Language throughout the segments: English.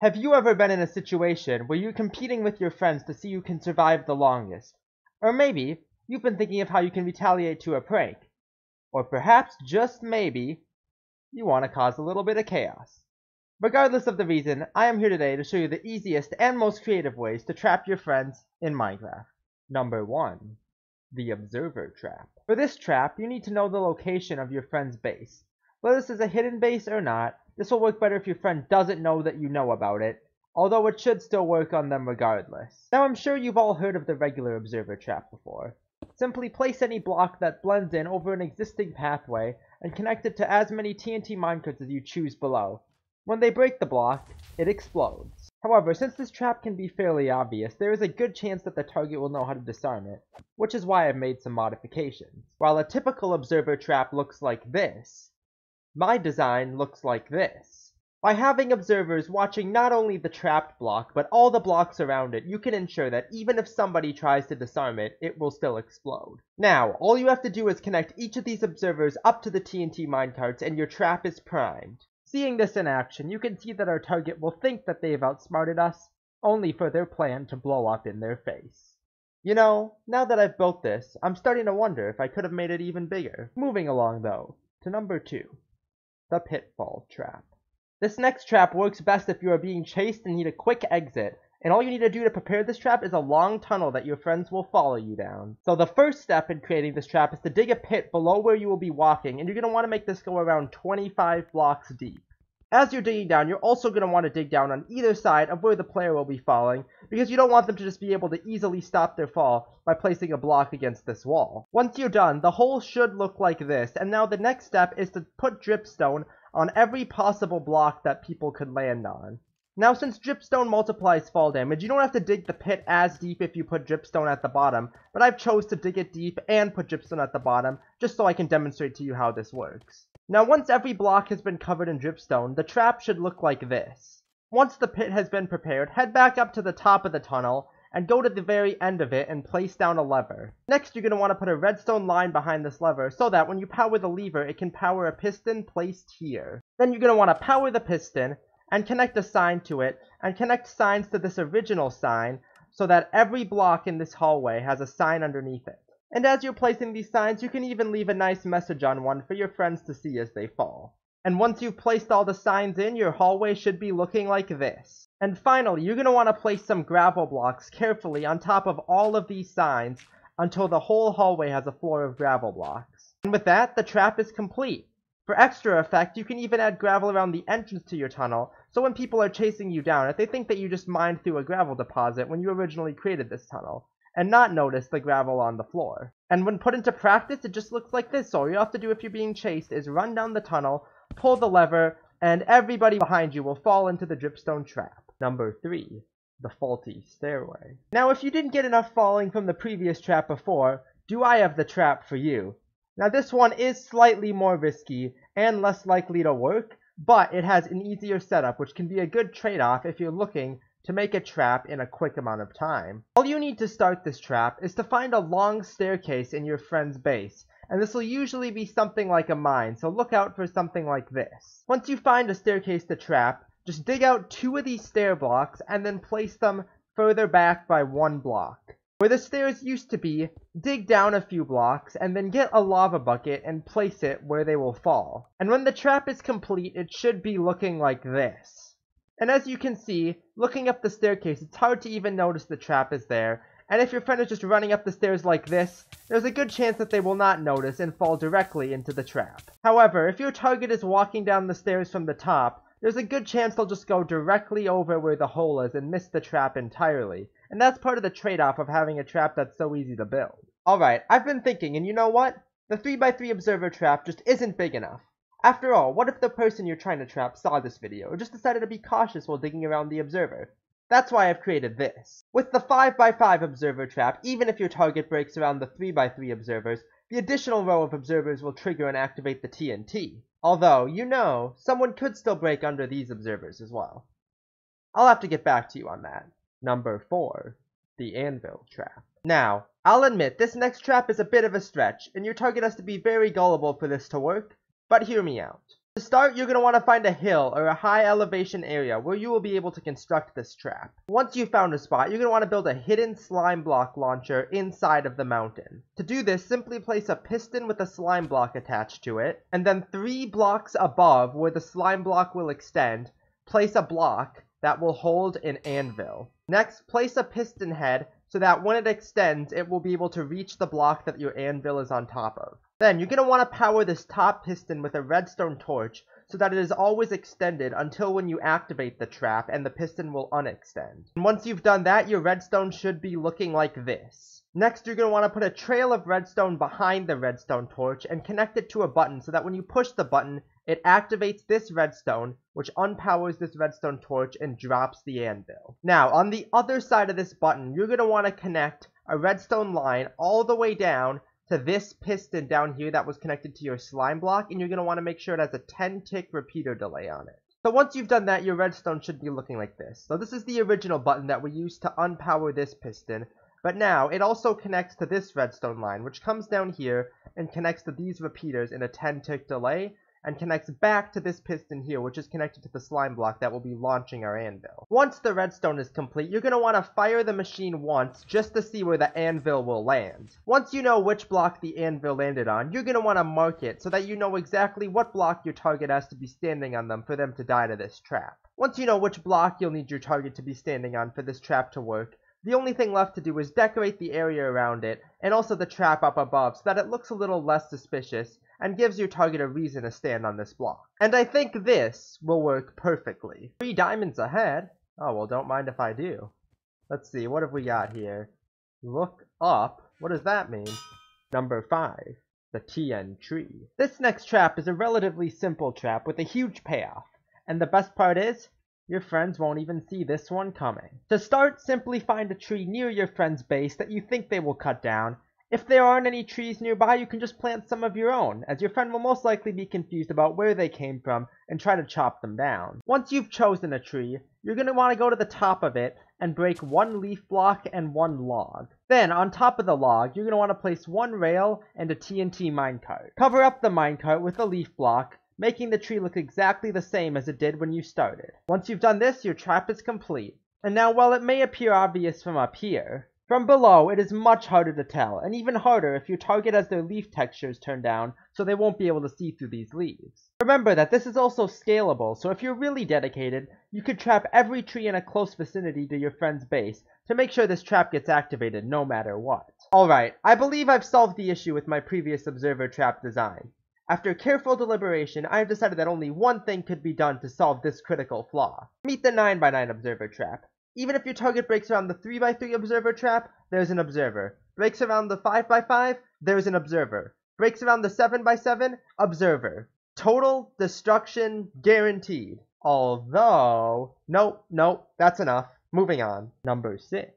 Have you ever been in a situation where you're competing with your friends to see who can survive the longest? Or maybe you've been thinking of how you can retaliate to a prank. Or perhaps, just maybe, you want to cause a little bit of chaos. Regardless of the reason, I am here today to show you the easiest and most creative ways to trap your friends in Minecraft. Number 1. The Observer Trap. For this trap, you need to know the location of your friend's base. Whether this is a hidden base or not, this will work better if your friend doesn't know that you know about it, although it should still work on them regardless. Now I'm sure you've all heard of the regular observer trap before. Simply place any block that blends in over an existing pathway and connect it to as many TNT minecarts as you choose below. When they break the block, it explodes. However, since this trap can be fairly obvious, there is a good chance that the target will know how to disarm it, which is why I've made some modifications. While a typical observer trap looks like this, my design looks like this. By having observers watching not only the trapped block, but all the blocks around it, you can ensure that even if somebody tries to disarm it, it will still explode. Now, all you have to do is connect each of these observers up to the TNT minecarts and your trap is primed. Seeing this in action, you can see that our target will think that they've outsmarted us, only for their plan to blow up in their face. You know, now that I've built this, I'm starting to wonder if I could have made it even bigger. Moving along though, to number 2. The Pitfall Trap. This next trap works best if you are being chased and need a quick exit, and all you need to do to prepare this trap is a long tunnel that your friends will follow you down. So the first step in creating this trap is to dig a pit below where you will be walking, and you're going to want to make this go around 25 blocks deep. As you're digging down, you're also going to want to dig down on either side of where the player will be falling, because you don't want them to just be able to easily stop their fall by placing a block against this wall. Once you're done, the hole should look like this, and now the next step is to put dripstone on every possible block that people could land on. Now, since dripstone multiplies fall damage, you don't have to dig the pit as deep if you put dripstone at the bottom, but I've chose to dig it deep and put dripstone at the bottom, just so I can demonstrate to you how this works. Now, once every block has been covered in dripstone, the trap should look like this. Once the pit has been prepared, head back up to the top of the tunnel, and go to the very end of it and place down a lever. Next, you're going to want to put a redstone line behind this lever so that when you power the lever, it can power a piston placed here. Then you're going to want to power the piston, and connect a sign to it, and connect signs to this original sign so that every block in this hallway has a sign underneath it. And as you're placing these signs, you can even leave a nice message on one for your friends to see as they fall. And once you've placed all the signs in, your hallway should be looking like this. And finally, you're going to want to place some gravel blocks carefully on top of all of these signs until the whole hallway has a floor of gravel blocks. And with that, the trap is complete. For extra effect, you can even add gravel around the entrance to your tunnel, so when people are chasing you down, if they think that you just mined through a gravel deposit when you originally created this tunnel, and not notice the gravel on the floor. And when put into practice, it just looks like this. So all you have to do if you're being chased is run down the tunnel, pull the lever, and everybody behind you will fall into the dripstone trap. Number 3. The Faulty Stairway. Now, if you didn't get enough falling from the previous trap before, do I have the trap for you? Now, this one is slightly more risky and less likely to work, but it has an easier setup, which can be a good trade-off if you're looking to make a trap in a quick amount of time. All you need to start this trap is to find a long staircase in your friend's base, and this will usually be something like a mine, so look out for something like this. Once you find a staircase to trap, just dig out 2 of these stair blocks and then place them further back by 1 block. Where the stairs used to be, dig down a few blocks and then get a lava bucket and place it where they will fall. And when the trap is complete, it should be looking like this. And as you can see, looking up the staircase, it's hard to even notice the trap is there, and if your friend is just running up the stairs like this, there's a good chance that they will not notice and fall directly into the trap. However, if your target is walking down the stairs from the top, there's a good chance they'll just go directly over where the hole is and miss the trap entirely, and that's part of the trade-off of having a trap that's so easy to build. Alright, I've been thinking, and you know what? The 3x3 observer trap just isn't big enough. After all, what if the person you're trying to trap saw this video or just decided to be cautious while digging around the observer? That's why I've created this. With the 5x5 observer trap, even if your target breaks around the 3x3 observers, the additional row of observers will trigger and activate the TNT. Although, you know, someone could still break under these observers as well. I'll have to get back to you on that. Number 4. The Anvil Trap. Now, I'll admit this next trap is a bit of a stretch, and your target has to be very gullible for this to work. But hear me out. To start, you're going to want to find a hill or a high elevation area where you will be able to construct this trap. Once you've found a spot, you're going to want to build a hidden slime block launcher inside of the mountain. To do this, simply place a piston with a slime block attached to it, and then 3 blocks above where the slime block will extend, place a block that will hold an anvil. Next, place a piston head so that when it extends, it will be able to reach the block that your anvil is on top of. Then, you're going to want to power this top piston with a redstone torch so that it is always extended until when you activate the trap and the piston will unextend. And once you've done that, your redstone should be looking like this. Next, you're going to want to put a trail of redstone behind the redstone torch and connect it to a button so that when you push the button, it activates this redstone, which unpowers this redstone torch and drops the anvil. Now, on the other side of this button, you're going to want to connect a redstone line all the way down to this piston down here that was connected to your slime block, and you're going to want to make sure it has a 10-tick repeater delay on it. So once you've done that, your redstone should be looking like this. So this is the original button that we used to unpower this piston, but now it also connects to this redstone line, which comes down here and connects to these repeaters in a 10-tick delay, and connects back to this piston here, which is connected to the slime block that will be launching our anvil. Once the redstone is complete, you're going to want to fire the machine once just to see where the anvil will land. Once you know which block the anvil landed on, you're going to want to mark it so that you know exactly what block your target has to be standing on them for them to die to this trap. Once you know which block you'll need your target to be standing on for this trap to work, the only thing left to do is decorate the area around it and also the trap up above so that it looks a little less suspicious and gives your target a reason to stand on this block. And I think this will work perfectly. 3 diamonds ahead. Oh, well, don't mind if I do. Let's see, what have we got here? Look up. What does that mean? Number 5. The TN tree. This next trap is a relatively simple trap with a huge payoff. And the best part is, your friends won't even see this one coming. To start, simply find a tree near your friend's base that you think they will cut down. If there aren't any trees nearby, you can just plant some of your own, as your friend will most likely be confused about where they came from and try to chop them down. Once you've chosen a tree, you're going to want to go to the top of it and break 1 leaf block and 1 log. Then, on top of the log, you're going to want to place 1 rail and a TNT minecart. Cover up the minecart with a leaf block, making the tree look exactly the same as it did when you started. Once you've done this, your trap is complete. And now, while it may appear obvious from up here, from below it is much harder to tell, and even harder if your target has their leaf textures turned down so they won't be able to see through these leaves. Remember that this is also scalable, so if you're really dedicated, you could trap every tree in a close vicinity to your friend's base to make sure this trap gets activated no matter what. Alright, I believe I've solved the issue with my previous observer trap design. After careful deliberation, I have decided that only one thing could be done to solve this critical flaw. Meet the 9x9 observer trap. Even if your target breaks around the 3x3 observer trap, there's an observer. Breaks around the 5x5, there's an observer. Breaks around the 7x7, observer. Total destruction guaranteed. Although, nope, that's enough. Moving on. Number 6.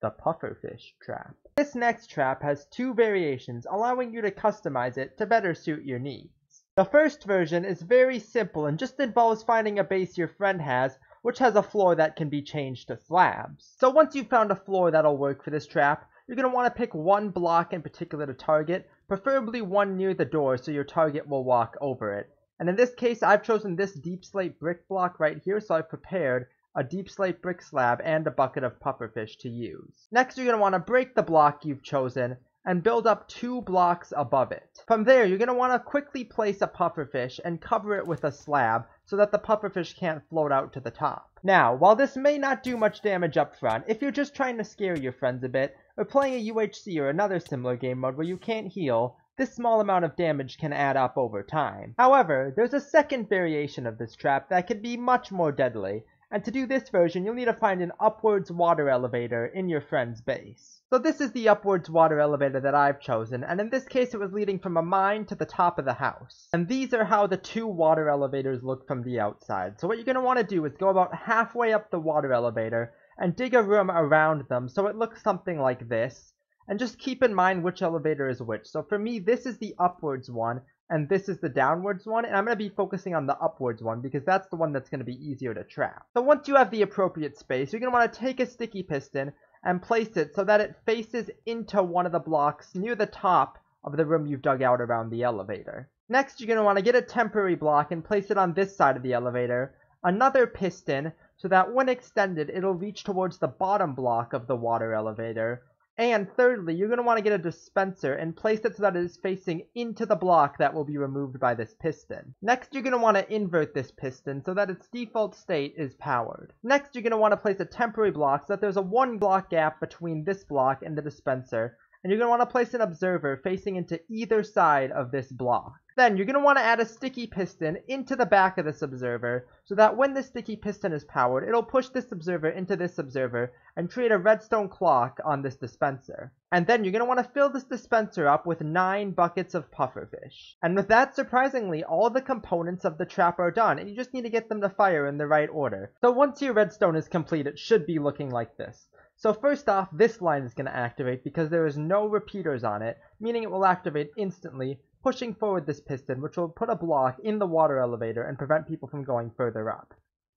The pufferfish trap. This next trap has 2 variations, allowing you to customize it to better suit your needs. The first version is very simple and just involves finding a base your friend has, which has a floor that can be changed to slabs. So once you've found a floor that'll work for this trap, you're going to want to pick 1 block in particular to target, preferably one near the door so your target will walk over it. And in this case, I've chosen this deep slate brick block right here, so I've prepared a deep slate brick slab and a bucket of pufferfish to use. Next, you're going to want to break the block you've chosen and build up 2 blocks above it. From there, you're going to want to quickly place a pufferfish and cover it with a slab so that the pufferfish can't float out to the top. Now, while this may not do much damage up front, if you're just trying to scare your friends a bit, or playing a UHC or another similar game mode where you can't heal, this small amount of damage can add up over time. However, there's a second variation of this trap that can be much more deadly, and to do this version, you'll need to find an upwards water elevator in your friend's base. So this is the upwards water elevator that I've chosen, and in this case it was leading from a mine to the top of the house. And these are how the 2 water elevators look from the outside. So what you're going to want to do is go about halfway up the water elevator and dig a room around them so it looks something like this. And just keep in mind which elevator is which. So for me, this is the upwards one, and this is the downwards one, and I'm going to be focusing on the upwards one because that's the one that's going to be easier to trap. So once you have the appropriate space, you're going to want to take a sticky piston and place it so that it faces into one of the blocks near the top of the room you've dug out around the elevator. Next, you're going to want to get a temporary block and place it on this side of the elevator. Another piston, so that when extended, it'll reach towards the bottom block of the water elevator. And thirdly, you're going to want to get a dispenser and place it so that it is facing into the block that will be removed by this piston. Next, you're going to want to invert this piston so that its default state is powered. Next, you're going to want to place a temporary block so that there's a 1 block gap between this block and the dispenser. And you're going to want to place an observer facing into either side of this block. Then you're going to want to add a sticky piston into the back of this observer so that when the sticky piston is powered, it'll push this observer into this observer and create a redstone clock on this dispenser. And then you're going to want to fill this dispenser up with 9 buckets of pufferfish. And with that, surprisingly, all the components of the trap are done, and you just need to get them to fire in the right order. So once your redstone is complete, it should be looking like this. So first off, this line is going to activate because there is no repeaters on it, meaning it will activate instantly, pushing forward this piston, which will put a block in the water elevator and prevent people from going further up.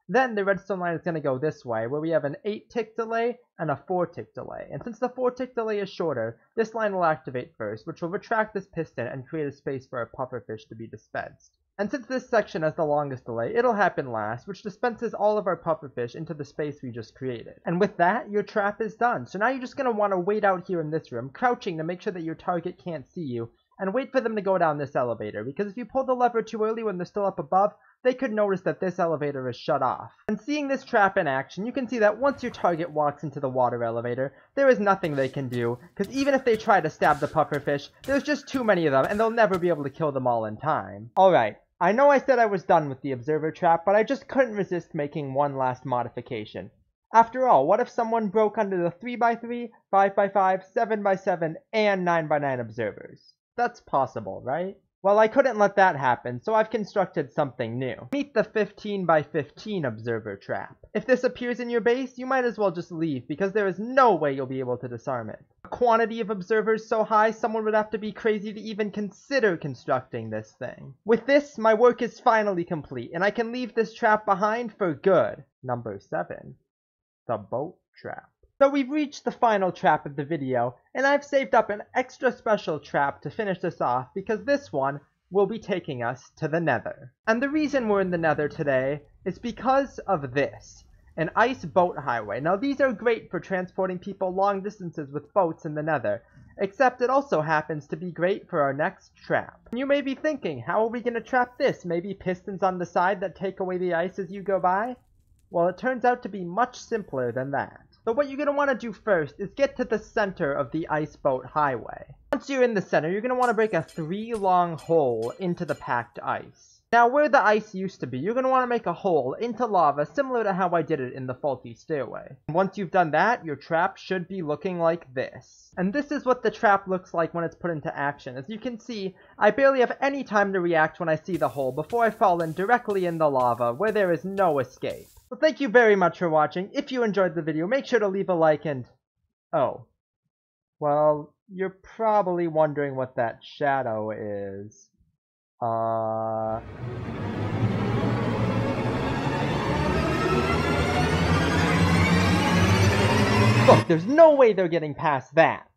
Then the redstone line is going to go this way, where we have an 8-tick delay and a 4-tick delay. And since the 4-tick delay is shorter, this line will activate first, which will retract this piston and create a space for a pufferfish to be dispensed. And since this section has the longest delay, it'll happen last, which dispenses all of our pufferfish into the space we just created. And with that, your trap is done. So now you're just going to want to wait out here in this room, crouching to make sure that your target can't see you, and wait for them to go down this elevator, because if you pull the lever too early when they're still up above, they could notice that this elevator is shut off. And seeing this trap in action, you can see that once your target walks into the water elevator, there is nothing they can do, because even if they try to stab the pufferfish, there's just too many of them, and they'll never be able to kill them all in time. Alright. I know I said I was done with the observer trap, but I just couldn't resist making one last modification. After all, what if someone broke under the 3x3, 5x5, 7x7, and 9x9 observers? That's possible, right? Well, I couldn't let that happen, so I've constructed something new. Meet the 15x15 observer trap. If this appears in your base, you might as well just leave, because there is no way you'll be able to disarm it. A quantity of observers so high, someone would have to be crazy to even consider constructing this thing. With this, my work is finally complete, and I can leave this trap behind for good. Number 7. The boat trap. So we've reached the final trap of the video, and I've saved up an extra special trap to finish this off because this one will be taking us to the Nether. And the reason we're in the Nether today is because of this, an ice boat highway. Now these are great for transporting people long distances with boats in the Nether, except it also happens to be great for our next trap. And you may be thinking, how are we going to trap this? Maybe pistons on the side that take away the ice as you go by? Well, it turns out to be much simpler than that. So what you're going to want to do first is get to the center of the ice boat highway. Once you're in the center, you're going to want to break a 3-long hole into the packed ice. Now where the ice used to be, you're going to want to make a hole into lava similar to how I did it in the faulty stairway. And once you've done that, your trap should be looking like this. And this is what the trap looks like when it's put into action. As you can see, I barely have any time to react when I see the hole before I fall in directly in the lava where there is no escape. So thank you very much for watching. If you enjoyed the video, make sure to leave a like and... oh. Well, you're probably wondering what that shadow is. Look, there's no way they're getting past that.